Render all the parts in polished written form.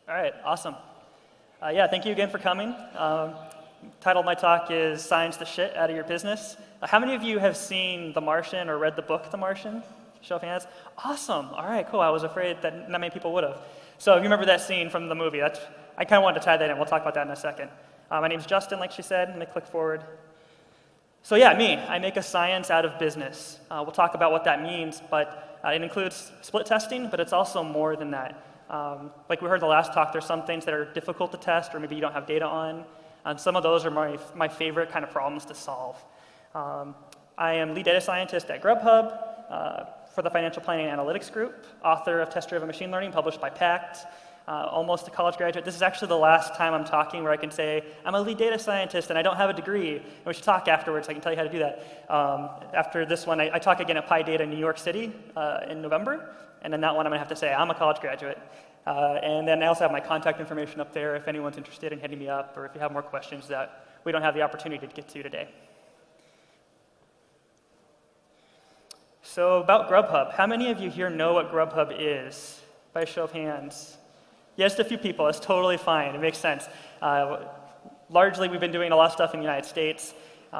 All right, awesome. Yeah, thank you again for coming. Title of my talk is Science the Shit Out of Your Business. How many of you have seen The Martian or read the book The Martian? Show of hands. Awesome. All right, cool. I was afraid that not many people would have. So if you remember that scene from the movie, I kind of wanted to tie that in. We'll talk about that in a second. My name's Justin, like she said. Let me click forward. So yeah, me. I make a science out of business. We'll talk about what that means, but it includes split testing, but it's also more than that. Like we heard the last talk, there's some things that are difficult to test or maybe you don't have data on. Some of those are my favorite kind of problems to solve. I am lead data scientist at GrubHub for the Financial Planning and Analytics Group, author of Test-Driven Machine Learning, published by PACT, almost a college graduate. This is actually the last time I'm talking where I can say, I'm a lead data scientist and I don't have a degree. And we should talk afterwards, I can tell you how to do that. After this one, I talk again at PyData in New York City in November. And then that one I'm going to have to say, I'm a college graduate. And then I also have my contact information up there if anyone's interested in hitting me up or if you have more questions that we don't have the opportunity to get to today. So about GrubHub, how many of you here know what GrubHub is? By a show of hands. Yeah, just a few people. It's totally fine. It makes sense. Largely, we've been doing a lot of stuff in the United States.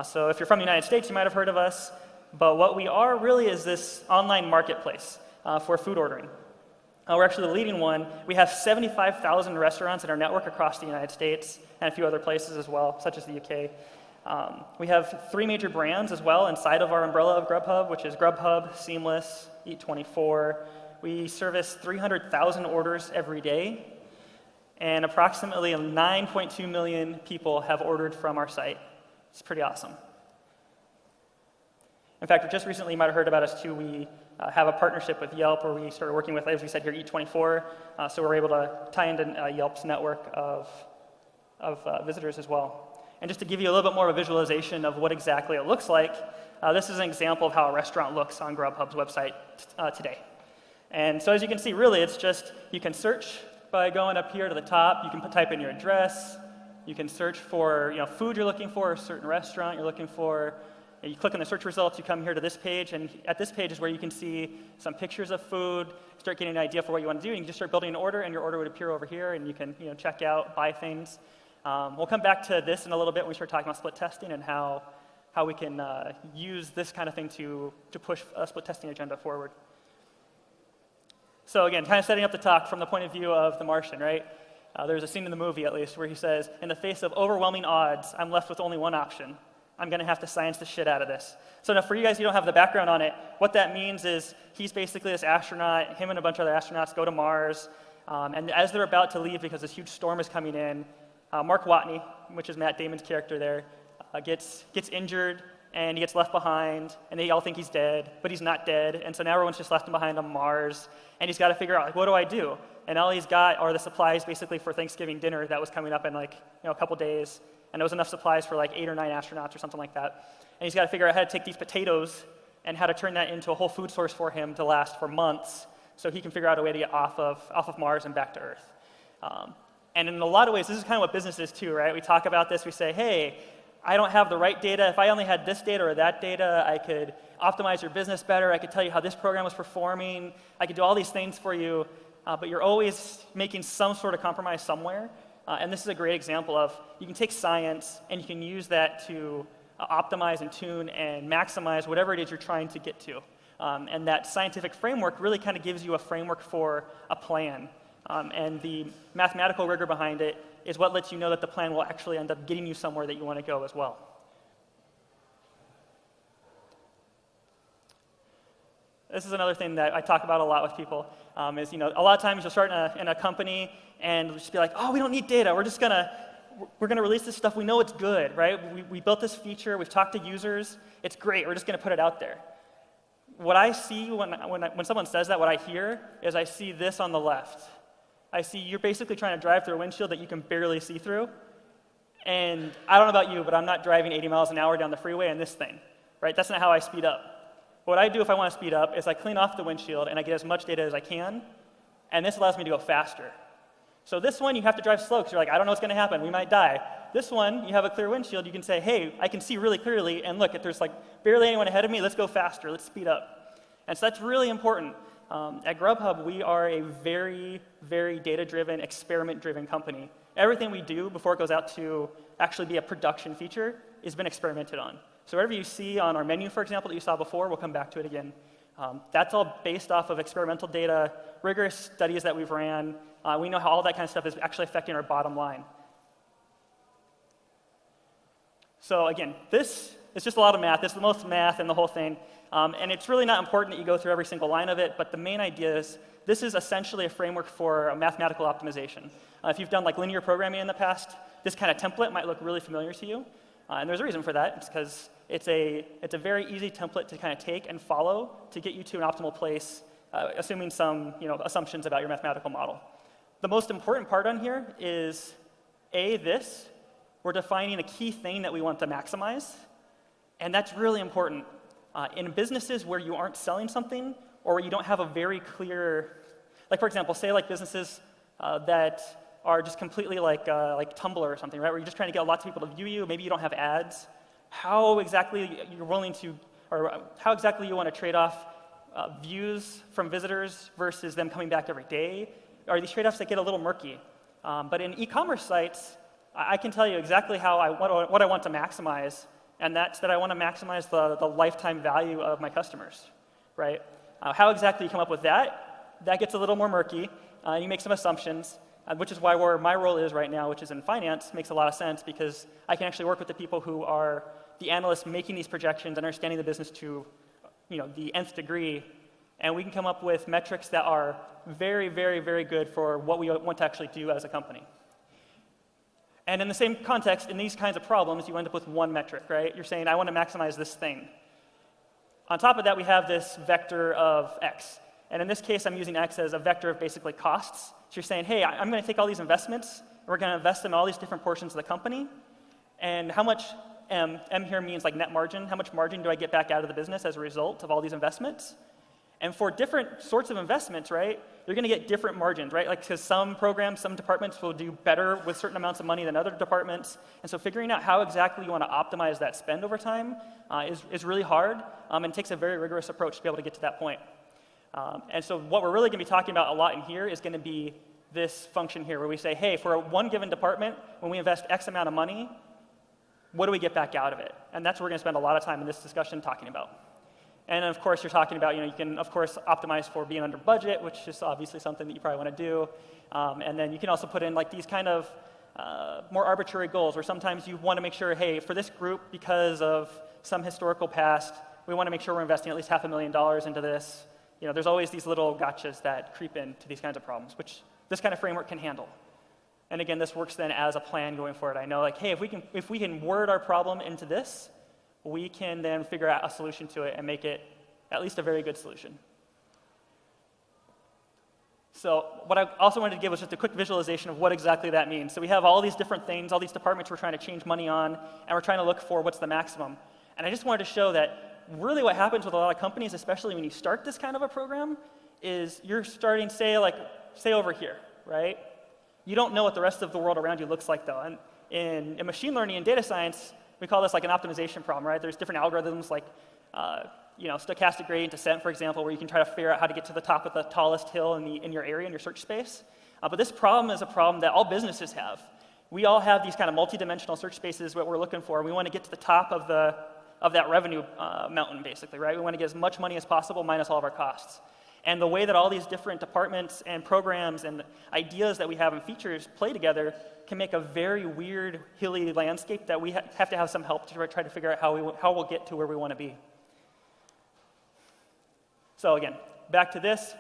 So if you're from the United States, you might have heard of us. But what we are really is this online marketplace for food ordering. We're actually the leading one. We have 75,000 restaurants in our network across the United States and a few other places as well, such as the UK. We have 3 major brands as well inside of our umbrella of GrubHub, which is GrubHub, Seamless, Eat24. We service 300,000 orders every day, and approximately 9.2 million people have ordered from our site. It's pretty awesome. In fact, just recently you might have heard about us too. We have a partnership with Yelp where we started working with, as we said here, Eat24, so we're able to tie into Yelp's network of visitors as well. And just to give you a little bit more of a visualization of what exactly it looks like, this is an example of how a restaurant looks on GrubHub's website today. And so as you can see, really, it's just, you can search by going up here to the top. You can type in your address. You can search for food you're looking for, a certain restaurant you're looking for. And you click on the search results, you come here to this page, and at this page is where you can see some pictures of food, start getting an idea for what you want to do, and you can just start building an order, and your order would appear over here, and you can check out, buy things. We'll come back to this in a little bit when we start talking about split testing and how we can use this kind of thing to push a split testing agenda forward. So again, kind of setting up the talk from the point of view of the Martian, right? There's a scene in the movie, at least, where he says, in the face of overwhelming odds, I'm left with only one option. I'm going to have to science the shit out of this. So now for you guys who don't have the background on it, what that means is he's basically this astronaut. Him and a bunch of other astronauts go to Mars. And as they're about to leave because this huge storm is coming in, Mark Watney, which is Matt Damon's character there, gets injured. And he gets left behind, and they all think he's dead, but he's not dead, and so now everyone's just left him behind on Mars, and he's got to figure out, like, what do I do? And all he's got are the supplies, basically, for Thanksgiving dinner that was coming up in, like, a couple days, and there was enough supplies for, like, 8 or 9 astronauts or something like that. And he's got to figure out how to take these potatoes and how to turn that into a whole food source for him to last for months, so he can figure out a way to get off of Mars and back to Earth. And in a lot of ways, this is kind of what business is, too, right? We talk about this, we say, hey, I don't have the right data. If I only had this data or that data, I could optimize your business better. I could tell you how this program was performing. I could do all these things for you, but you're always making some sort of compromise somewhere. And this is a great example of you can take science and you can use that to optimize and tune and maximize whatever it is you're trying to get to. And that scientific framework really kind of gives you a framework for a plan. And the mathematical rigor behind it is what lets you know that the plan will actually end up getting you somewhere that you want to go as well. This is another thing that I talk about a lot with people, is a lot of times you'll start in a company and you'll just be like, oh, we don't need data. We're gonna release this stuff. We know it's good, right? We built this feature. We've talked to users. It's great. We're just gonna put it out there. What I see when someone says that, what I hear is I see this on the left. I see you're basically trying to drive through a windshield that you can barely see through. And I don't know about you, but I'm not driving 80 miles an hour down the freeway in this thing, right? That's not how I speed up. What I do if I want to speed up is I clean off the windshield and I get as much data as I can, and this allows me to go faster. So this one, you have to drive slow because you're like, I don't know what's going to happen. We might die. This one, you have a clear windshield. You can say, hey, I can see really clearly, and look, if there's like barely anyone ahead of me, let's go faster. Let's speed up. And so that's really important. At GrubHub, we are a very, very data-driven, experiment-driven company. Everything we do before it goes out to actually be a production feature has been experimented on. So whatever you see on our menu, for example, that you saw before, we'll come back to it again. That's all based off of experimental data, rigorous studies that we've ran. We know how all that kind of stuff is actually affecting our bottom line. So again, this is just a lot of math. This is the most math in the whole thing. And it's really not important that you go through every single line of it, but the main idea is this is essentially a framework for a mathematical optimization. If you've done like linear programming in the past, this kind of template might look really familiar to you. And there's a reason for that. It's because it's a very easy template to kind of take and follow to get you to an optimal place, assuming some assumptions about your mathematical model. The most important part on here is this. We're defining a key thing that we want to maximize, and that's really important. In businesses where you aren't selling something or where you don't have a very clear, like for example, say like businesses that are just completely like Tumblr or something, right? Where you're just trying to get lots of people to view you. Maybe you don't have ads. How exactly you're willing to, or how exactly you want to trade off views from visitors versus them coming back every day are these trade-offs that get a little murky. But in e-commerce sites, I can tell you exactly what I want to maximize, and that's that I want to maximize the lifetime value of my customers, right? How exactly you come up with that gets a little more murky. You make some assumptions, which is why where my role is right now, which is in finance, makes a lot of sense because I can actually work with the people who are the analysts making these projections, understanding the business to the nth degree, and we can come up with metrics that are very, very, very good for what we want to actually do as a company. And in the same context, in these kinds of problems, you end up with one metric, right? You're saying, I want to maximize this thing. On top of that, we have this vector of x. And in this case, I'm using x as a vector of basically costs. So you're saying, hey, I'm going to take all these investments, and we're going to invest in all these different portions of the company. And how much M here means like net margin. How much margin do I get back out of the business as a result of all these investments? And for different sorts of investments, right, you're going to get different margins, right? Like, because some programs, some departments will do better with certain amounts of money than other departments. And so figuring out how exactly you want to optimize that spend over time is really hard and takes a very rigorous approach to be able to get to that point. And so what we're really going to be talking about a lot in here is going to be this function here where we say, hey, for one given department, when we invest X amount of money, what do we get back out of it? And that's what we're going to spend a lot of time in this discussion talking about. And of course, you're talking about, you can, of course, optimize for being under budget, which is obviously something that you probably want to do. And then you can also put in like these kind of more arbitrary goals where sometimes you want to make sure, hey, for this group, because of some historical past, we want to make sure we're investing at least $500,000 into this. There's always these little gotchas that creep into these kinds of problems, which this kind of framework can handle. And again, this works then as a plan going forward. I know, like, hey, if we can word our problem into this, we can then figure out a solution to it and make it at least a very good solution. So what I also wanted to give was just a quick visualization of what exactly that means. So we have all these different things, all these departments we're trying to change money on, and we're trying to look for what's the maximum. And I just wanted to show that really what happens with a lot of companies, especially when you start this kind of a program, is you're starting, say over here, right? You don't know what the rest of the world around you looks like, though. And in machine learning and data science, we call this like an optimization problem, right? There's different algorithms like stochastic gradient descent, for example, where you can try to figure out how to get to the top of the tallest hill in your area, in your search space. But this problem is a problem that all businesses have. We all have these kind of multi-dimensional search spaces, what we're looking for. We want to get to the top of that revenue mountain, basically, right? We want to get as much money as possible minus all of our costs. And the way that all these different departments and programs and ideas that we have and features play together can make a very weird, hilly landscape that we have to have some help to try to figure out how we'll get to where we want to be. So again, back to this.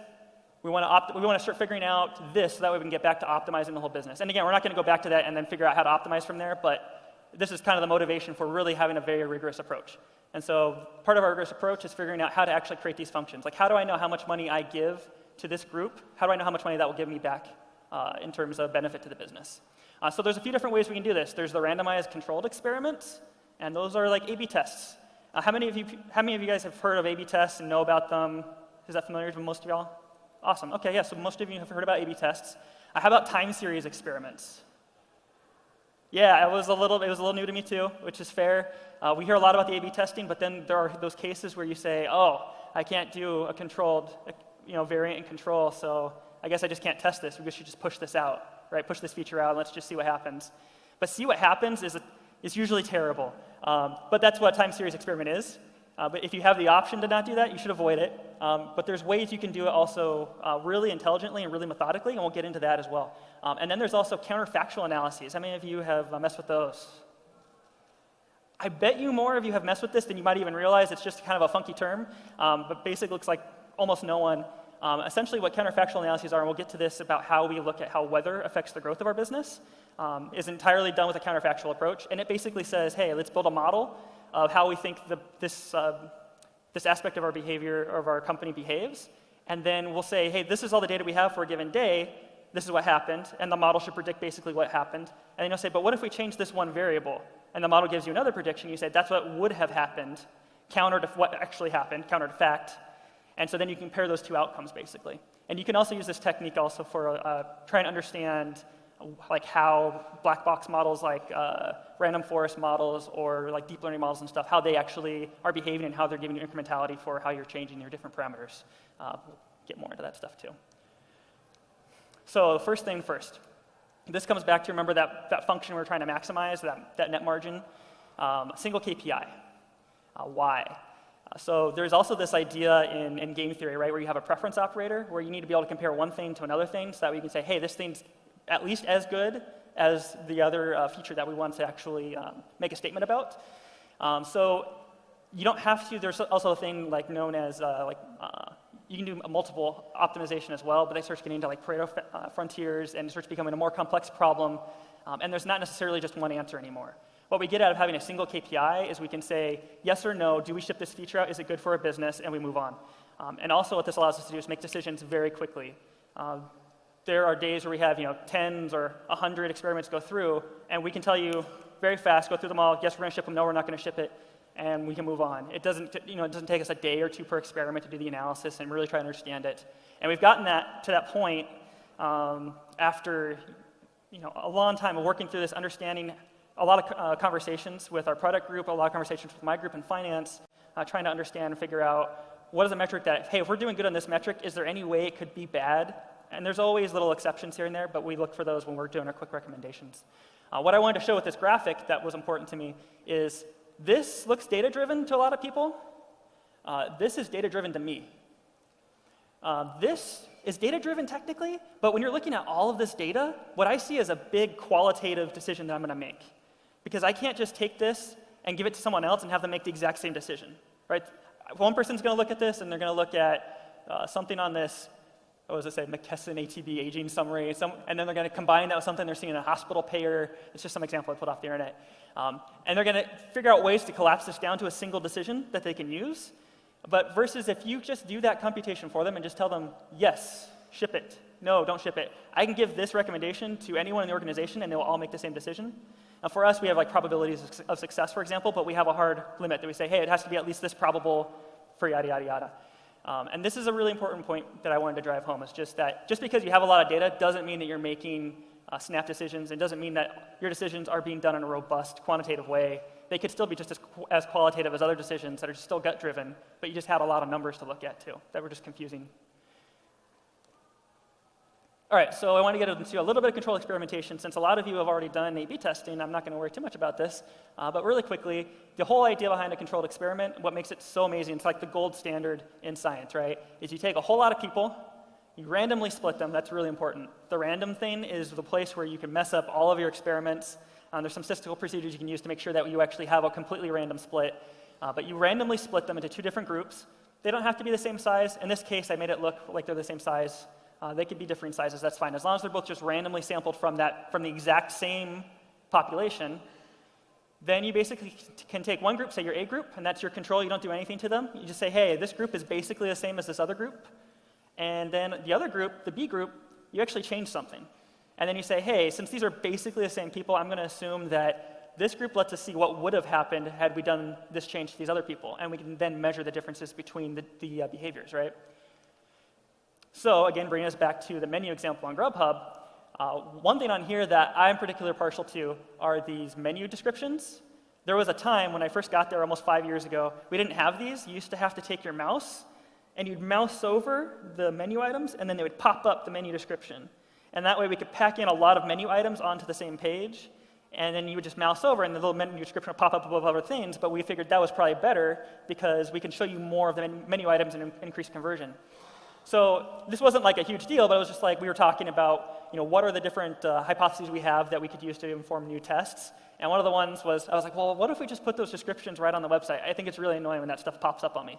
We want to start figuring out this so that way we can get back to optimizing the whole business. And again, we're not going to go back to that and then figure out how to optimize from there, but this is kind of the motivation for really having a very rigorous approach. And so part of our rigorous approach is figuring out how to actually create these functions. Like, how do I know how much money I give to this group? How do I know how much money that will give me back in terms of benefit to the business? So there's a few different ways we can do this. There's the randomized controlled experiments, and those are like A/B tests. How many of you guys have heard of A/B tests and know about them? Is that familiar to most of y'all? Awesome. Okay, yeah, so most of you have heard about A/B tests. How about time series experiments? Yeah, it was a little new to me too, which is fair. We hear a lot about the A/B testing, but then there are those cases where you say, oh, I can't do a controlled variant and control, so I guess I just can't test this. We should just push this out, right? Push this feature out, and let's just see what happens. But see what happens is usually terrible. But that's what a time series experiment is. But if you have the option to not do that, you should avoid it. But there's ways you can do it also really intelligently and really methodically, and we'll get into that as well. And then there's also counterfactual analyses. How many of you have messed with those? I bet you more of you have messed with this than you might even realize. It's just kind of a funky term, but basically looks like almost no one. Essentially what counterfactual analyses are, and we'll get to this about how we look at how weather affects the growth of our business, is entirely done with a counterfactual approach. And it basically says, hey, let's build a model of how we think this aspect of our behavior, or of our company behaves. And then we'll say, hey, this is all the data we have for a given day. This is what happened. And the model should predict basically what happened. And then you'll say, but what if we change this one variable? And the model gives you another prediction. You say, that's what would have happened, counter to what actually happened, counter to fact. And so then you compare those two outcomes, basically. And you can also use this technique also for trying to understand like how black box models like random forest models or like deep learning models and stuff, how they actually are behaving and how they're giving you incrementality for how you're changing your different parameters. We'll get more into that stuff too. So first thing first. This comes back to, remember that function we're trying to maximize, that net margin, single KPI. Why? So there's also this idea in game theory, right, where you have a preference operator, where you need to be able to compare one thing to another thing so that we can say, hey, this thing's at least as good as the other feature that we want to actually make a statement about. So you don't have to, there's also a thing like known as, you can do a multiple optimization as well, but they start getting into like Pareto frontiers, and it starts becoming a more complex problem, and there's not necessarily just one answer anymore. What we get out of having a single KPI is we can say, yes or no, do we ship this feature out, is it good for our business, and we move on. And also what this allows us to do is make decisions very quickly. There are days where we have tens or 100 experiments go through, and we can tell you very fast, go through them all, yes, we're going to ship them, no, we're not going to ship it, and we can move on. It doesn't take us a day or two per experiment to do the analysis and really try to understand it. And we've gotten to that point after a long time of working through this, understanding a lot of conversations with our product group, a lot of conversations with my group in finance, trying to understand and figure out what is a metric that, hey, if we're doing good on this metric, is there any way it could be bad? And there's always little exceptions here and there, but we look for those when we're doing our quick recommendations. What I wanted to show with this graphic that was important to me is this looks data-driven to a lot of people. This is data-driven to me. This is data-driven technically, but when you're looking at all of this data, what I see is a big qualitative decision that I'm going to make. Because I can't just take this and give it to someone else and have them make the exact same decision, right? One person's going to look at this, and they're going to look at something on this, what does it say, McKesson ATB aging summary, and then they're going to combine that with something they're seeing in a hospital payer. It's just some example I put off the internet. And they're going to figure out ways to collapse this down to a single decision that they can use. But versus if you just do that computation for them and just tell them, yes, ship it. No, don't ship it. I can give this recommendation to anyone in the organization, and they will all make the same decision. Now, for us, we have like probabilities of success, for example, but we have a hard limit that we say, hey, it has to be at least this probable for yada, yada, yada. And this is a really important point that I wanted to drive home. It's just that just because you have a lot of data doesn't mean that you're making snap decisions. It doesn't mean that your decisions are being done in a robust, quantitative way. They could still be just as qualitative as other decisions that are still gut-driven, but you just had a lot of numbers to look at, too, that were just confusing. All right, so I want to get into a little bit of control experimentation. Since a lot of you have already done A/B testing, I'm not going to worry too much about this. But really quickly, the whole idea behind a controlled experiment, what makes it so amazing, it's like the gold standard in science, right, is you take a whole lot of people, you randomly split them. That's really important. The random thing is the place where you can mess up all of your experiments. There's some statistical procedures you can use to make sure that you actually have a completely random split. But you randomly split them into two different groups. They don't have to be the same size. In this case, I made it look like they're the same size. They could be different sizes, that's fine. As long as they're both just randomly sampled from the exact same population, then you basically can take one group, say your A group, and that's your control. You don't do anything to them. You just say, hey, this group is basically the same as this other group. And then the other group, the B group, you actually change something. And then you say, hey, since these are basically the same people, I'm going to assume that this group lets us see what would have happened had we done this change to these other people. And we can then measure the differences between the behaviors, right? So again, bringing us back to the menu example on GrubHub, one thing on here that I'm particularly partial to are these menu descriptions. There was a time when I first got there almost 5 years ago, we didn't have these. You used to have to take your mouse and you'd mouse over the menu items, and then they would pop up the menu description. And that way we could pack in a lot of menu items onto the same page, and then you would just mouse over, and the little menu description would pop up above other things, but we figured that was probably better because we can show you more of the menu items and increase conversion. So this wasn't like a huge deal, but it was just like we were talking about, what are the different hypotheses we have that we could use to inform new tests. And one of the ones was, I was like, well, what if we just put those descriptions right on the website? I think it's really annoying when that stuff pops up on me.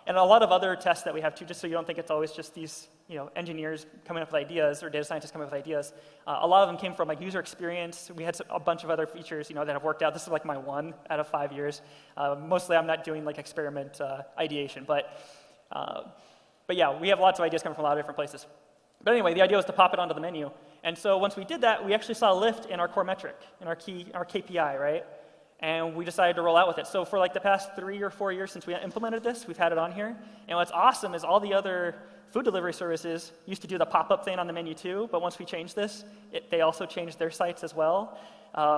And a lot of other tests that we have too, just so you don't think it's always just these engineers coming up with ideas or data scientists coming up with ideas. A lot of them came from like user experience. We had a bunch of other features that have worked out. This is like my 1 out of 5 years. Mostly I'm not doing like experiment ideation, but yeah, we have lots of ideas coming from a lot of different places. But anyway, the idea was to pop it onto the menu. And so once we did that, we actually saw a lift in our core metric, in our KPI, right? And we decided to roll out with it. So for like the past 3 or 4 years since we implemented this, we've had it on here. And what's awesome is all the other food delivery services used to do the pop-up thing on the menu too, but once we changed this, they also changed their sites as well,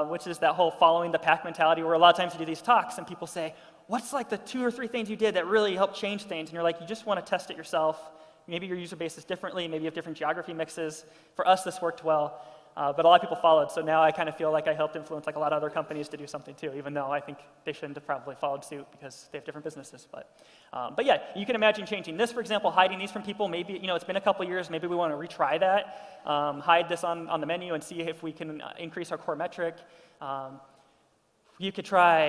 which is that whole following the pack mentality, where a lot of times you do these talks and people say, what's like the 2 or 3 things you did that really helped change things? And you're like, you just want to test it yourself. Maybe your user base is differently, maybe you have different geography mixes. For us, this worked well. But a lot of people followed, so now I kind of feel like I helped influence like a lot of other companies to do something too, even though I think they shouldn't have probably followed suit because they have different businesses. But yeah, you can imagine changing this, for example, hiding these from people. Maybe it's been a couple years, maybe we want to retry that, hide this on the menu and see if we can increase our core metric. You could try,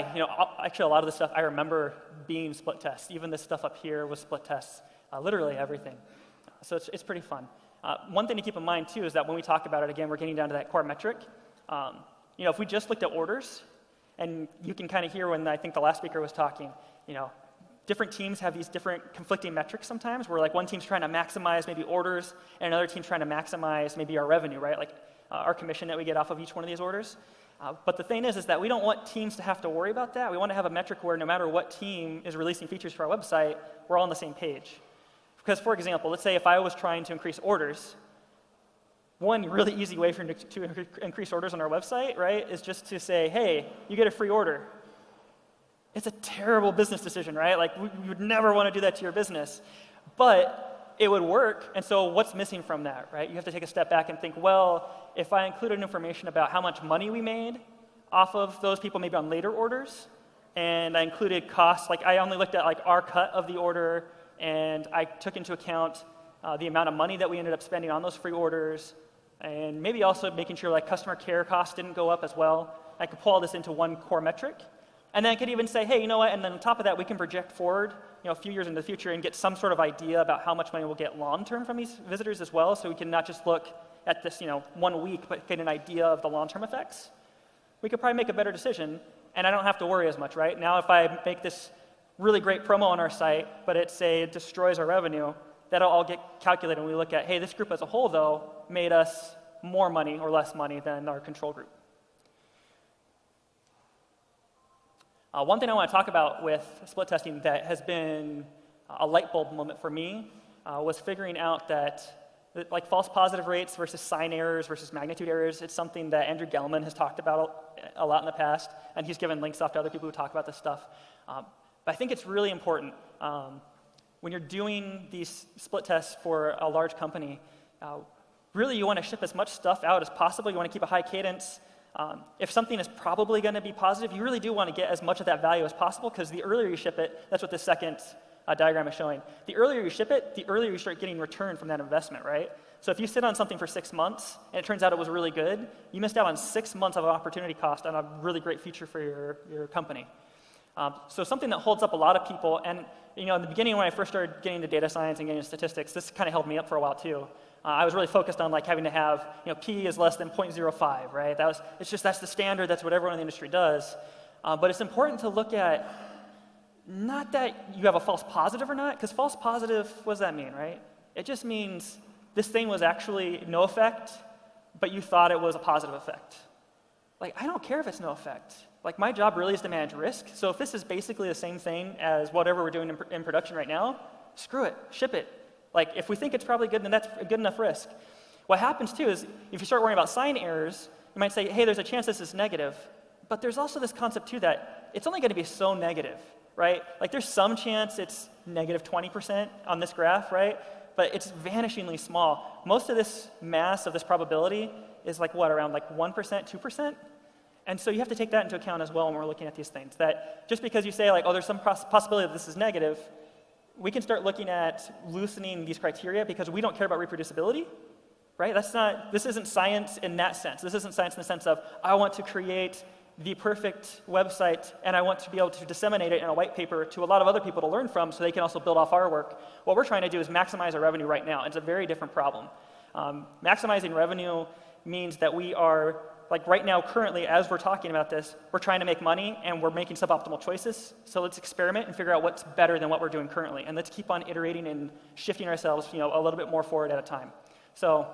actually a lot of the stuff I remember being split tests. Even this stuff up here was split tests, literally everything. So it's pretty fun. One thing to keep in mind, too, is that when we talk about it, again, we're getting down to that core metric. If we just looked at orders, and you can kind of hear when I think the last speaker was talking, different teams have these different conflicting metrics sometimes, where like one team's trying to maximize maybe orders, and another team's trying to maximize maybe our revenue, right? Like our commission that we get off of each one of these orders. But the thing is that we don't want teams to have to worry about that. We want to have a metric where no matter what team is releasing features for our website, we're all on the same page. Because, for example, let's say if I was trying to increase orders, one really easy way to increase orders on our website, right, is just to say, hey, you get a free order. It's a terrible business decision, right? Like, we would never want to do that to your business. But it would work, and so what's missing from that, right? You have to take a step back and think, well, if I included information about how much money we made off of those people maybe on later orders, and I included costs, like I only looked at like our cut of the order, and I took into account the amount of money that we ended up spending on those free orders, and maybe also making sure like customer care costs didn't go up as well. I could pull all this into one core metric, and then I could even say, hey, you know what, and then on top of that, we can project forward a few years into the future and get some sort of idea about how much money we'll get long-term from these visitors as well, so we can not just look at this 1 week, but get an idea of the long-term effects. We could probably make a better decision, and I don't have to worry as much, right? Now if I make this really great promo on our site, but it destroys our revenue, that'll all get calculated when we look at, hey, this group as a whole, though, made us more money or less money than our control group. One thing I want to talk about with split testing that has been a light bulb moment for me was figuring out that like false positive rates versus sign errors versus magnitude errors, it's something that Andrew Gelman has talked about a lot in the past, and he's given links off to other people who talk about this stuff. But I think it's really important when you're doing these split tests for a large company, really you want to ship as much stuff out as possible. You want to keep a high cadence. If something is probably going to be positive, you really do want to get as much of that value as possible, because the earlier you ship it, that's what the second diagram is showing. The earlier you ship it, the earlier you start getting return from that investment, right? So if you sit on something for 6 months and it turns out it was really good, you missed out on 6 months of opportunity cost on a really great feature for your company. So something that holds up a lot of people, and in the beginning when I first started getting into data science and getting into statistics, this kind of held me up for a while too. I was really focused on like having to have, P is less than 0.05, right? That's the standard, that's what everyone in the industry does. But it's important to look at not that you have a false positive or not, because false positive, what does that mean, right? It just means this thing was actually no effect, but you thought it was a positive effect. Like, I don't care if it's no effect. Like, my job really is to manage risk. So if this is basically the same thing as whatever we're doing in production right now, screw it, ship it. Like, if we think it's probably good, then that's a good enough risk. What happens, too, is if you start worrying about sign errors, you might say, hey, there's a chance this is negative. But there's also this concept, too, that it's only going to be so negative right? Like there's some chance it's negative 20% on this graph, right? But it's vanishingly small. Most of this mass of this probability is like what, around like 1%, 2%? And so you have to take that into account as well when we're looking at these things, that just because you say like, oh, there's some possibility that this is negative, we can start looking at loosening these criteria because we don't care about reproducibility, right? This isn't science in that sense. This isn't science in the sense of, I want to create the perfect website and I want to be able to disseminate it in a white paper to a lot of other people to learn from so they can also build off our work. What we're trying to do is maximize our revenue right now. It's a very different problem. Maximizing revenue means that we are, like right now, currently, as we're talking about this, we're trying to make money and we're making suboptimal choices. So let's experiment and figure out what's better than what we're doing currently. And let's keep on iterating and shifting ourselves, a little bit more forward at a time. So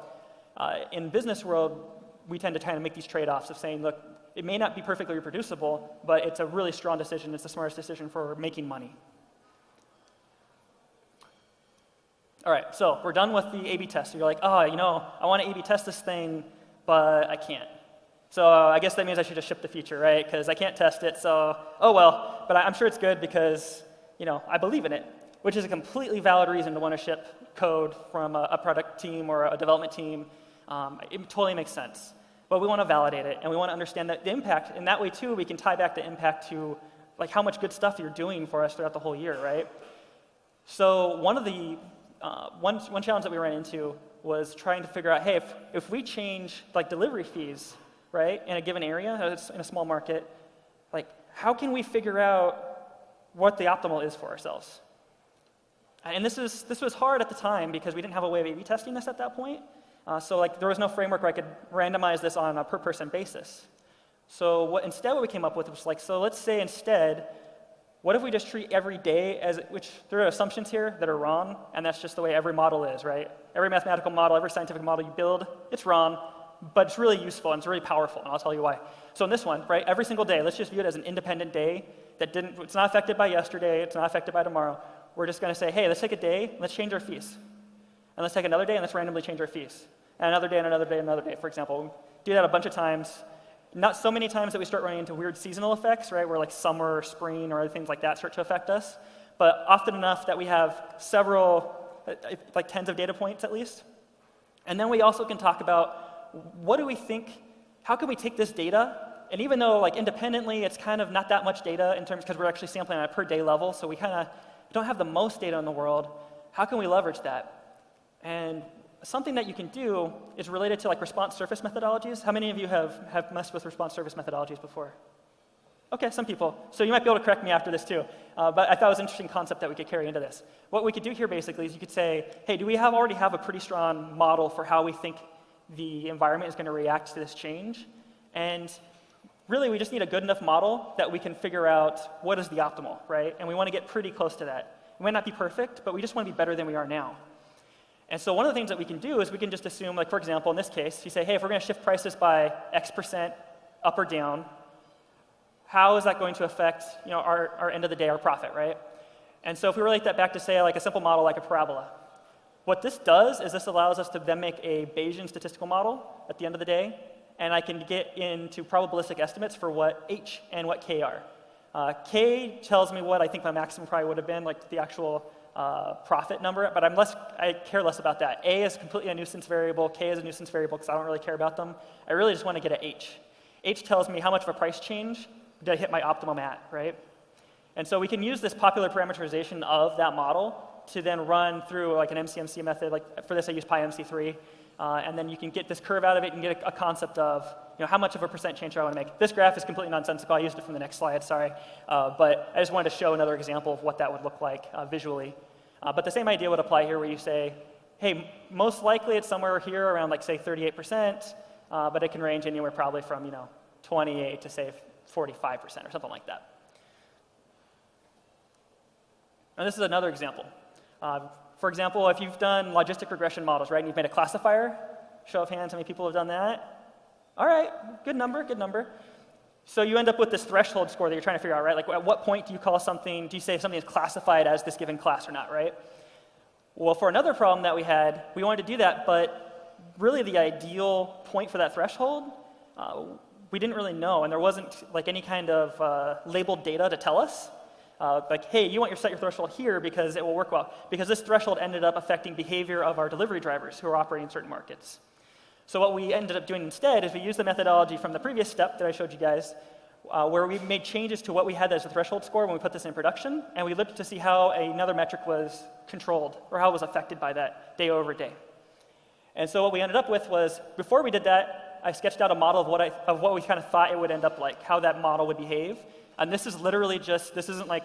in business world, we tend to kind of make these trade-offs of saying, look, it may not be perfectly reproducible, but it's a really strong decision. It's the smartest decision for making money. All right, so we're done with the A/B test. So you're like, oh, I want to A/B test this thing, but I can't. So I guess that means I should just ship the feature, right? Because I can't test it, so oh well. But I'm sure it's good because I believe in it, which is a completely valid reason to want to ship code from a product team or a development team. It totally makes sense. But we want to validate it, and we want to understand that the impact. In that way, too, we can tie back the impact to like how much good stuff you're doing for us throughout the whole year, right? So one of the one challenge that we ran into was trying to figure out, hey, if we change like delivery fees, right, in a given area, in a small market, like how can we figure out what the optimal is for ourselves? And this was hard at the time because we didn't have a way of A/B testing this at that point. So like there was no framework where I could randomize this on a per person basis. So what we came up with was like, so let's say instead, what if we just treat every day as, which there are assumptions here that are wrong, and that's just the way every model is, right? Every mathematical model, every scientific model you build, it's wrong, but it's really useful and it's really powerful, and I'll tell you why. So in this one, right, every single day, let's just view it as an independent day it's not affected by yesterday, it's not affected by tomorrow. We're just going to say, hey, let's take a day, let's change our fees. And let's take another day and let's randomly change our fees. And another day and another day and another day, for example. We do that a bunch of times. Not so many times that we start running into weird seasonal effects, right, where like summer or spring or other things like that start to affect us. But often enough that we have several, like tens of data points at least. And then we also can talk about what do we think, how can we take this data, and even though like independently it's kind of not that much data in terms, because we're actually sampling on a per day level, so we kind of don't have the most data in the world, how can we leverage that? And something that you can do is related to like response surface methodologies. How many of you have messed with response surface methodologies before? Okay, some people. So you might be able to correct me after this too. But I thought it was an interesting concept that we could carry into this. What we could do here basically is you could say, hey, do we already have a pretty strong model for how we think the environment is going to react to this change? And really we just need a good enough model that we can figure out what is the optimal, right? And we want to get pretty close to that. We might not be perfect, but we just want to be better than we are now. And so one of the things that we can do is we can just assume, like for example, in this case, you say, hey, if we're going to shift prices by X% up or down, how is that going to affect our end of the day, our profit, right? And so if we relate that back to say like a simple model like a parabola, what this does is this allows us to then make a Bayesian statistical model at the end of the day, and I can get into probabilistic estimates for what H and what K are. K tells me what I think my maximum probably would have been, like the actual profit number, but I care less about that. A is completely a nuisance variable, K is a nuisance variable because I don't really care about them. I really just want to get a H. H tells me how much of a price change did I hit my optimum at, right? And so we can use this popular parameterization of that model to then run through like an MCMC method. Like for this I use PyMC3, and then you can get this curve out of it and get a concept of how much of a percent change do I want to make. This graph is completely nonsensical. I used it from the next slide, sorry. But I just wanted to show another example of what that would look like visually. But the same idea would apply here where you say, hey, most likely it's somewhere here around like say 38%, but it can range anywhere probably from 28 to say 45% or something like that. And this is another example. For example, if you've done logistic regression models, right, and you've made a classifier, show of hands, how many people have done that? All right, good number, good number. So you end up with this threshold score that you're trying to figure out, right? Like at what point do you say something is classified as this given class or not, right? Well, for another problem that we had, we wanted to do that, but really the ideal point for that threshold, we didn't really know, and there wasn't like any kind of labeled data to tell us. like, hey, you want to set your threshold here because it will work well. Because this threshold ended up affecting behavior of our delivery drivers who are operating in certain markets. So what we ended up doing instead is we used the methodology from the previous step that I showed you guys, where we made changes to what we had as a threshold score when we put this in production, and we looked to see how another metric was controlled, or how it was affected by that day over day. And so what we ended up with was, before we did that, I sketched out a model of what we kind of thought it would end up like, how that model would behave. And this is literally just, this isn't like,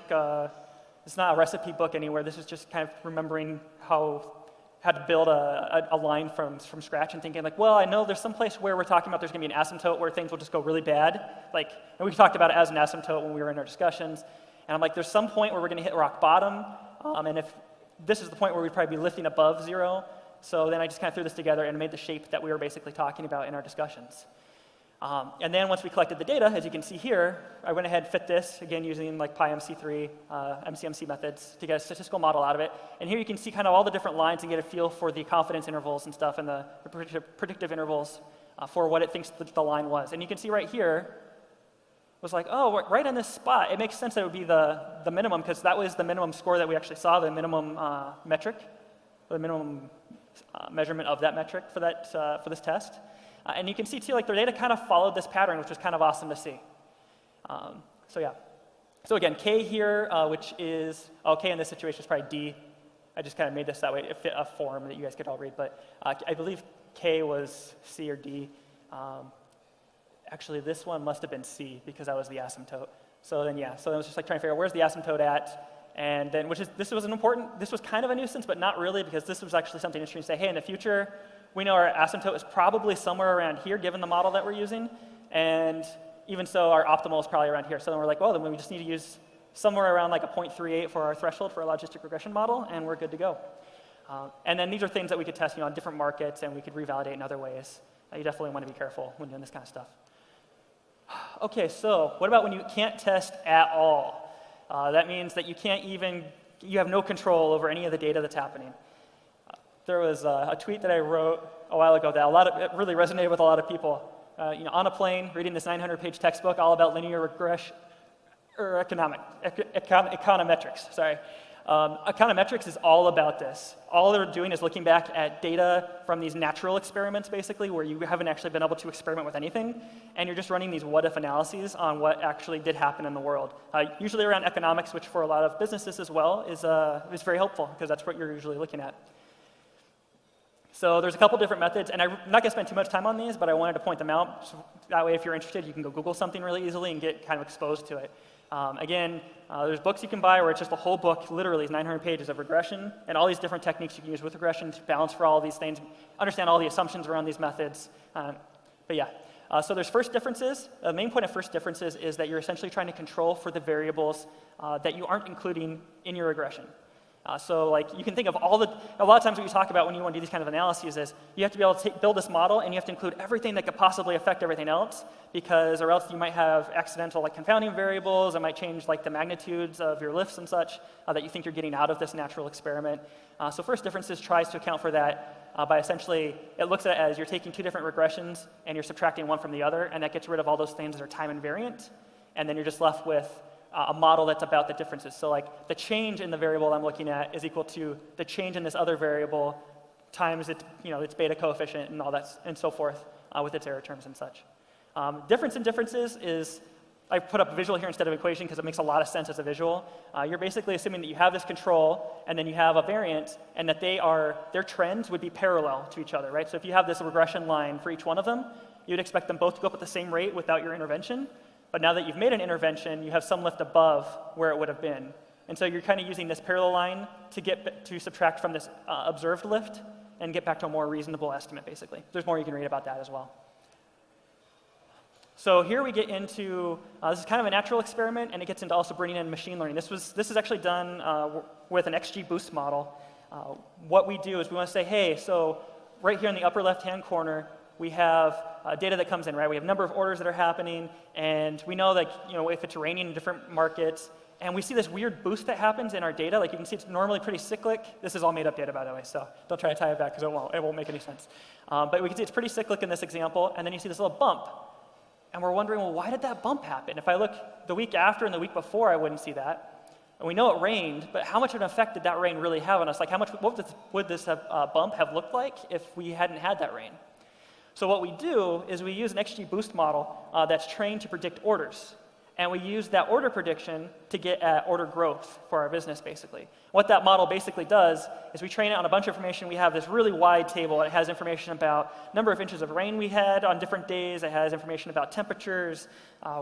it's not a recipe book anywhere. This is just kind of remembering how to build a line from scratch and thinking like, well, I know there's some place where we're talking about there's going to be an asymptote where things will just go really bad. Like, and we talked about it as an asymptote when we were in our discussions. And I'm like, there's some point where we're going to hit rock bottom. And if this is the point where we'd probably be lifting above 0. So then I just kind of threw this together and made the shape that we were basically talking about in our discussions. And then once we collected the data, as you can see here, I went ahead and fit this, again, using like PyMC3, MCMC methods to get a statistical model out of it. And here you can see kind of all the different lines and get a feel for the confidence intervals and stuff and the predictive intervals for what it thinks the line was. And you can see right here, was like, oh, right on this spot, it makes sense that it would be the minimum, because that was the minimum score that we actually saw, the minimum metric, the minimum measurement of that metric for this test. And you can see too, like the data kind of followed this pattern, which was kind of awesome to see. So yeah. So again, K here, which is, K in this situation is probably D. I just kind of made this that way. It fit a form that you guys could all read, but I believe K was C or D. Actually, this one must have been C because that was the asymptote. So then, yeah, so it was just like trying to figure out where's the asymptote at. And then, this was kind of a nuisance, but not really, because this was actually something interesting to say, hey, in the future, we know our asymptote is probably somewhere around here, given the model that we're using. And even so, our optimal is probably around here. So then we're like, well, then we just need to use somewhere around like a 0.38 for our threshold for a logistic regression model, and we're good to go. And then these are things that we could test on different markets, and we could revalidate in other ways. You definitely want to be careful when doing this kind of stuff. Okay, so what about when you can't test at all? That means that you have no control over any of the data that's happening. There was a tweet that I wrote a while ago that it really resonated with a lot of people. On a plane, reading this 900-page textbook all about linear regression, or econometrics, sorry. Econometrics is all about this. All they're doing is looking back at data from these natural experiments, basically, where you haven't actually been able to experiment with anything, and you're just running these what-if analyses on what actually did happen in the world. Usually around economics, which for a lot of businesses as well is very helpful, because that's what you're usually looking at. So there's a couple different methods, and I'm not going to spend too much time on these, but I wanted to point them out. So that way, if you're interested, you can go Google something really easily and get kind of exposed to it. Again, there's books you can buy where it's just a whole book, literally is 900 pages of regression, and all these different techniques you can use with regression to balance for all of these things, understand all the assumptions around these methods. But yeah, so there's first differences. The main point of first differences is that you're essentially trying to control for the variables that you aren't including in your regression. So like you can think of a lot of times what you talk about when you want to do these kind of analyses is you have to be able to build this model, and you have to include everything that could possibly affect everything else, or else you might have accidental like confounding variables. It might change like the magnitudes of your lifts and such that you think you're getting out of this natural experiment. So first differences tries to account for that by essentially, it looks at it as you're taking two different regressions and you're subtracting one from the other, and that gets rid of all those things that are time invariant, and then you're just left with a model that's about the differences. So like the change in the variable I'm looking at is equal to the change in this other variable times its beta coefficient and all that and so forth with its error terms and such. Difference in differences is, I put up a visual here instead of equation because it makes a lot of sense as a visual. You're basically assuming that you have this control and then you have a variant, and that their trends would be parallel to each other, right? So if you have this regression line for each one of them, you'd expect them both to go up at the same rate without your intervention. But now that you've made an intervention, you have some lift above where it would have been. And so you're kind of using this parallel line to subtract from this observed lift and get back to a more reasonable estimate, basically. There's more you can read about that as well. So here we get into, this is kind of a natural experiment, and it gets into also bringing in machine learning. This is actually done with an XGBoost model. What we do is we want to say, hey, so right here in the upper left-hand corner, we have data that comes in, right? We have a number of orders that are happening, and we know that if it's raining in different markets, and we see this weird boost that happens in our data. Like you can see, it's normally pretty cyclic. This is all made up data, by the way, so don't try to tie it back because it won't make any sense. But we can see it's pretty cyclic in this example, and then you see this little bump, and we're wondering, well, why did that bump happen? If I look the week after and the week before, I wouldn't see that. And we know it rained, but how much of an effect did that rain really have on us? Like what would this bump have looked like if we hadn't had that rain? So what we do is we use an XGBoost model that's trained to predict orders. And we use that order prediction to get at order growth for our business, basically. What that model basically does is we train it on a bunch of information. We have this really wide table. It has information about number of inches of rain we had on different days. It has information about temperatures.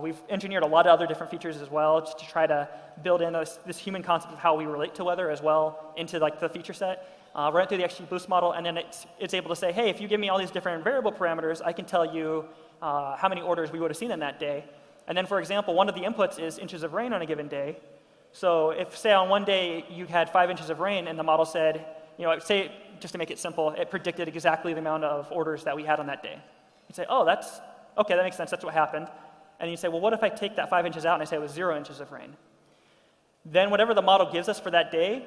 We've engineered a lot of other different features as well to try to build in this human concept of how we relate to weather as well into like the feature set. Run it through the XGBoost model, and then it's able to say, hey, if you give me all these different variable parameters, I can tell you how many orders we would have seen in that day. And then, for example, one of the inputs is inches of rain on a given day. So if, say, on one day you had 5 inches of rain and the model said, say, just to make it simple, it predicted exactly the amount of orders that we had on that day. You'd say, oh, okay, that makes sense, that's what happened. And you say, well, what if I take that 5 inches out and I say it was 0 inches of rain? Then whatever the model gives us for that day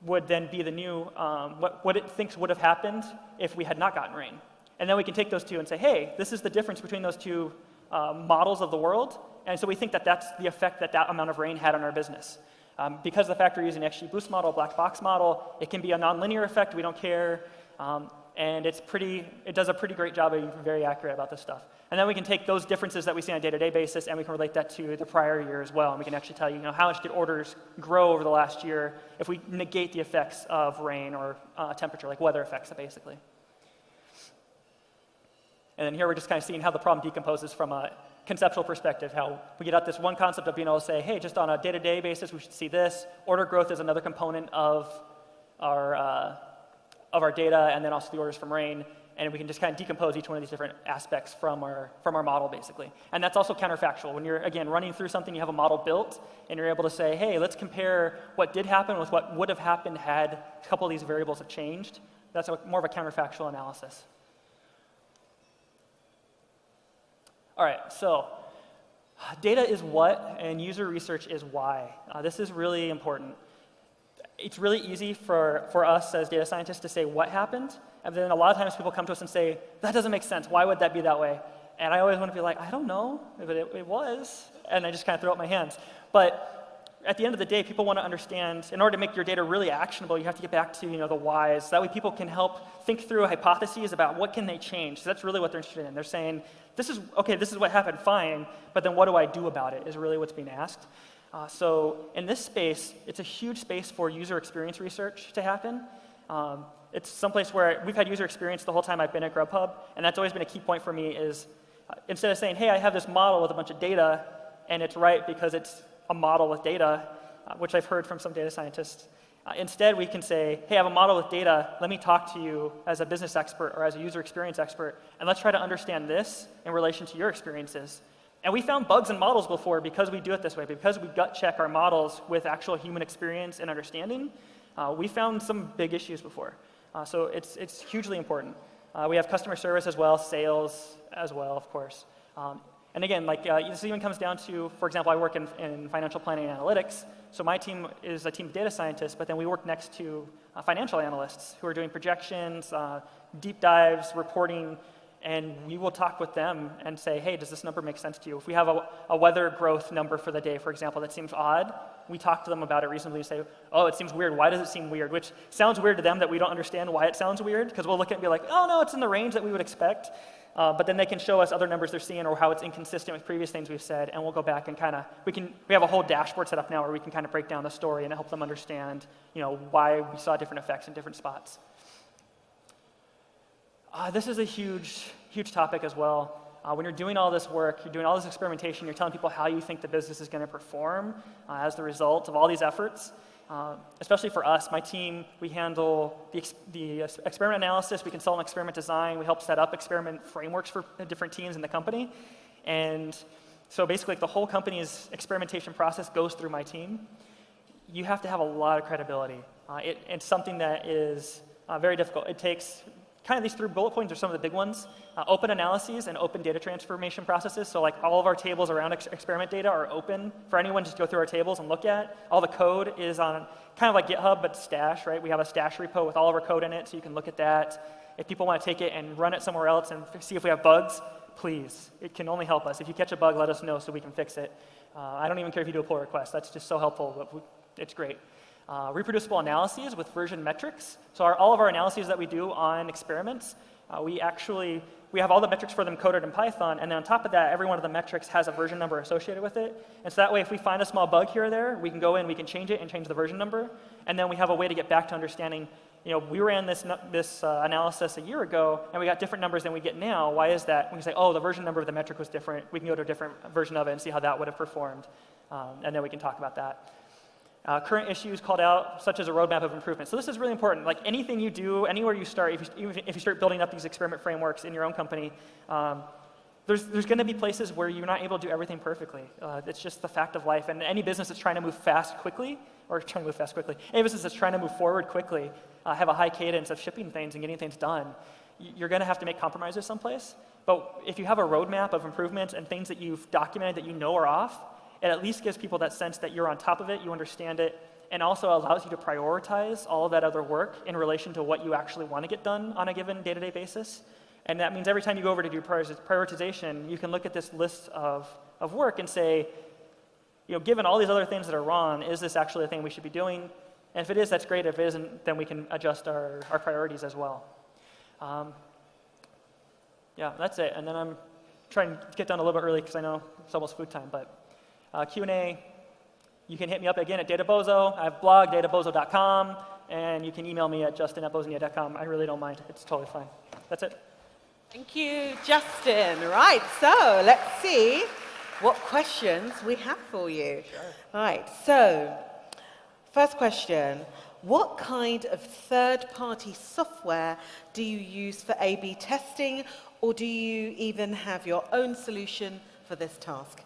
would then be the new, what it thinks would have happened if we had not gotten rain. And then we can take those two and say, hey, this is the difference between those two models of the world, and so we think that that's the effect that amount of rain had on our business. Because of the fact we're using the XGBoost model, black box model, it can be a nonlinear effect, we don't care, and it does a pretty great job of being very accurate about this stuff. And then we can take those differences that we see on a day-to-day basis and we can relate that to the prior year as well, and we can actually tell you, how much did orders grow over the last year if we negate the effects of rain or temperature, like weather effects, basically. And then here we're just kind of seeing how the problem decomposes from a conceptual perspective, how we get at this one concept of being able to say, hey, just on a day-to-day basis, we should see this. Order growth is another component of our data, and then also the orders from rain. And we can just kind of decompose each one of these different aspects from our model, basically. And that's also counterfactual. When you're, again, running through something, you have a model built, and you're able to say, hey, let's compare what did happen with what would have happened had a couple of these variables have changed. That's more of a counterfactual analysis. All right, so data is what, and user research is why. This is really important. It's really easy for us as data scientists to say what happened, and then a lot of times people come to us and say, that doesn't make sense, why would that be that way? And I always want to be like, I don't know, but it was, and I just kind of throw up my hands. But at the end of the day, people want to understand, in order to make your data really actionable, you have to get back to the whys. That way people can help think through hypotheses about what can they change. So that's really what they're interested in. They're saying, this is what happened, fine, but then what do I do about it is really what's being asked. So in this space, it's a huge space for user experience research to happen. It's someplace where we've had user experience the whole time I've been at GrubHub, and that's always been a key point for me is instead of saying, hey, I have this model with a bunch of data, and it's right because it's a model with data, which I've heard from some data scientists. Instead, we can say, hey, I have a model with data. Let me talk to you as a business expert or as a user experience expert, and let's try to understand this in relation to your experiences. And we found bugs in models before because we do it this way, because we gut check our models with actual human experience and understanding. We found some big issues before. So it's hugely important. We have customer service as well, sales as well, of course. And again, this even comes down to, for example, I work in financial planning and analytics. So my team is a team of data scientists, but then we work next to financial analysts who are doing projections, deep dives, reporting, and we will talk with them and say, hey, does this number make sense to you? If we have a weather growth number for the day, for example, that seems odd, we talk to them about it reasonably and say, oh, it seems weird. Why does it seem weird? Which sounds weird to them that we don't understand why it sounds weird, because we'll look at it and be like, oh, no, it's in the range that we would expect. But then they can show us other numbers they're seeing or how it's inconsistent with previous things we've said, and we'll go back and we have a whole dashboard set up now where we can kind of break down the story and help them understand, why we saw different effects in different spots. This is a huge, huge topic as well. When you're doing all this work, you're doing all this experimentation, you're telling people how you think the business is going to perform as the result of all these efforts. Especially for us, my team, we handle the experiment analysis, we consult on experiment design, we help set up experiment frameworks for different teams in the company. And so basically the whole company's experimentation process goes through my team. You have to have a lot of credibility. It's something that is very difficult. It takes kind of these 3 bullet points are some of the big ones. Open analyses and open data transformation processes. So all of our tables around experiment data are open for anyone just to go through our tables and look at. All the code is on kind of like GitHub, but Stash, right? We have a Stash repo with all of our code in it, so you can look at that. If people want to take it and run it somewhere else and see if we have bugs, please. It can only help us. If you catch a bug, let us know so we can fix it. I don't even care if you do a pull request. That's just so helpful. But it's great. Reproducible analyses with version metrics. So all of our analyses that we do on experiments, we have all the metrics for them coded in Python, and then on top of that, every one of the metrics has a version number associated with it. And so that way, if we find a small bug here or there, we can go in, we can change it and change the version number, and then we have a way to get back to understanding, we ran this analysis a year ago, and we got different numbers than we get now. Why is that? We can say, oh, the version number of the metric was different. We can go to a different version of it and see how that would have performed, and then we can talk about that. Current issues called out, such as a roadmap of improvement. So this is really important. Like anything you do, anywhere you start, if you start building up these experiment frameworks in your own company, there's going to be places where you're not able to do everything perfectly. It's just the fact of life. And any business that's trying to move quickly, any business that's trying to move forward quickly, have a high cadence of shipping things and getting things done, you're going to have to make compromises someplace. But if you have a roadmap of improvements and things that you've documented that you know are off, it at least gives people that sense that you're on top of it, you understand it, and also allows you to prioritize all of that other work in relation to what you actually want to get done on a given day-to-day basis. And that means every time you go over to do prioritization, you can look at this list of work and say, given all these other things that are wrong, is this actually a thing we should be doing? And if it is, that's great. If it isn't, then we can adjust our priorities as well. Yeah, that's it. And then I'm trying to get done a little bit early because I know it's almost food time, but Q&A, you can hit me up again at DataBozo. I have a blog, databozo.com, and you can email me at justin@bozonier.com. I really don't mind. It's totally fine. That's it. Thank you, Justin. Right, so let's see what questions we have for you. Sure. Right, so first question. What kind of third-party software do you use for A/B testing, or do you even have your own solution for this task?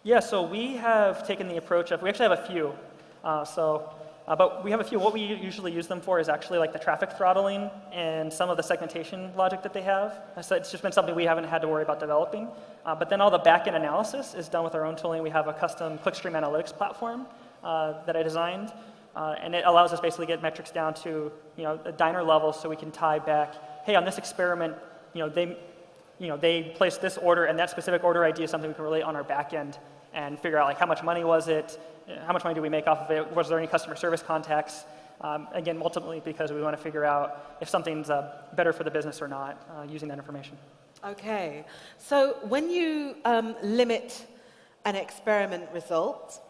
Yeah, so we have taken the approach of, we actually have a few. But we have a few. What we usually use them for is actually like the traffic throttling and some of the segmentation logic that they have. So it's just been something we haven't had to worry about developing. But then all the back-end analysis is done with our own tooling. We have a custom clickstream analytics platform that I designed. And it allows us basically to get metrics down to a diner level so we can tie back, hey, on this experiment, they placed this order, and that specific order ID is something we can relate on our back end and figure out like how much money was it, how much money do we make off of it, was there any customer service contacts, again, ultimately because we want to figure out if something's better for the business or not using that information. Okay, so when you limit an experiment result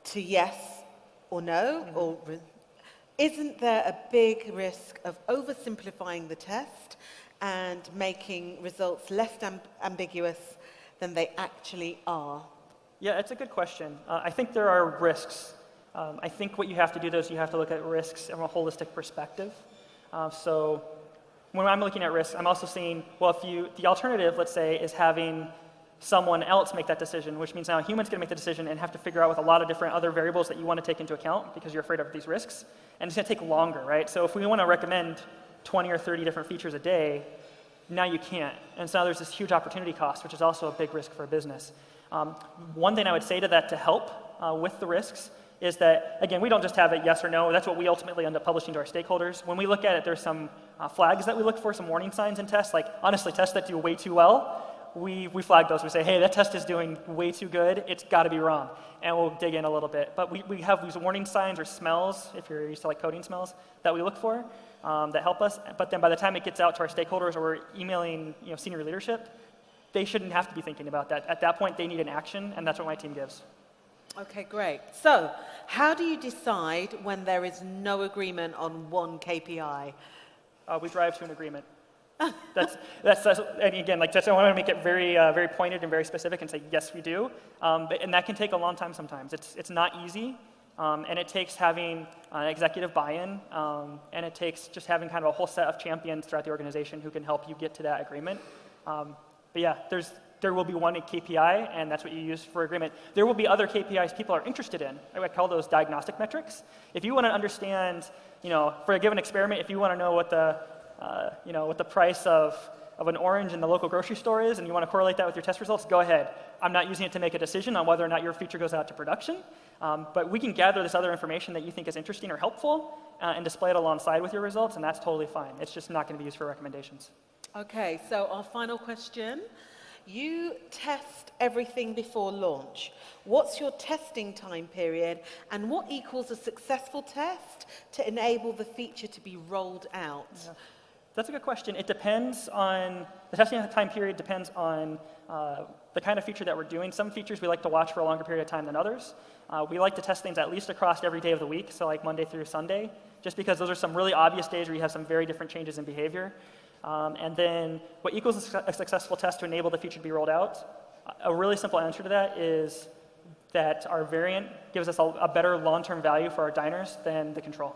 to yes or no, or isn't there a big risk of oversimplifying the test and making results less ambiguous than they actually are? Yeah, it's a good question. I think there are risks. I think what you have to do is you have to look at risks from a holistic perspective. So when I'm looking at risks, I'm also seeing, well, the alternative, let's say, is having someone else make that decision, which means now a human's going to make the decision and have to figure out with a lot of different other variables that you want to take into account because you're afraid of these risks. And it's going to take longer, right? So if we want to recommend 20 or 30 different features a day, now you can't. And so now there's this huge opportunity cost, which is also a big risk for a business. One thing I would say to that to help with the risks is that, again, we don't just have a yes or no. That's what we ultimately end up publishing to our stakeholders. When we look at it, there's some flags that we look for, some warning signs in tests, like honestly, tests that do way too well, we flag those. We say, hey, that test is doing way too good. It's got to be wrong. And we'll dig in a little bit. But we have these warning signs or smells, if you're used to like coding smells, that we look for that help us. But then by the time it gets out to our stakeholders or we're emailing senior leadership, they shouldn't have to be thinking about that. At that point, they need an action, and that's what my team gives. Okay, great. So how do you decide when there is no agreement on one KPI? We drive to an agreement. And again, like I want to make it very, very pointed and very specific and say, yes, we do. And that can take a long time sometimes. It's not easy, and it takes having executive buy-in, and it takes just having kind of a whole set of champions throughout the organization who can help you get to that agreement. But yeah, there will be one KPI, and that's what you use for agreement. There will be other KPIs people are interested in. I call those diagnostic metrics. If you want to understand, for a given experiment, if you want to know what the price of an orange in the local grocery store is, and you want to correlate that with your test results, go ahead. I'm not using it to make a decision on whether or not your feature goes out to production, but we can gather this other information that you think is interesting or helpful and display it alongside with your results, and that's totally fine. It's just not going to be used for recommendations. Okay, so our final question. You test everything before launch. What's your testing time period, and what equals a successful test to enable the feature to be rolled out? Yeah. That's a good question. It depends on, the testing time period depends on the kind of feature that we're doing. Some features we like to watch for a longer period of time than others. We like to test things at least across every day of the week, so like Monday through Sunday, just because those are some really obvious days where you have some very different changes in behavior. And then what equals a successful test to enable the feature to be rolled out? A really simple answer to that is that our variant gives us a better long-term value for our diners than the control.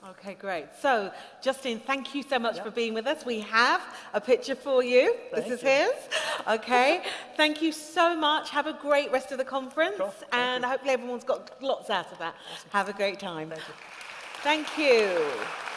Okay, great. So, Justin, thank you so much for being with us. We have a picture for you. This is his. Okay. Thank you so much. Have a great rest of the conference. Cool. And hopefully everyone's got lots out of that. Awesome. Have a great time. Thank you. Thank you.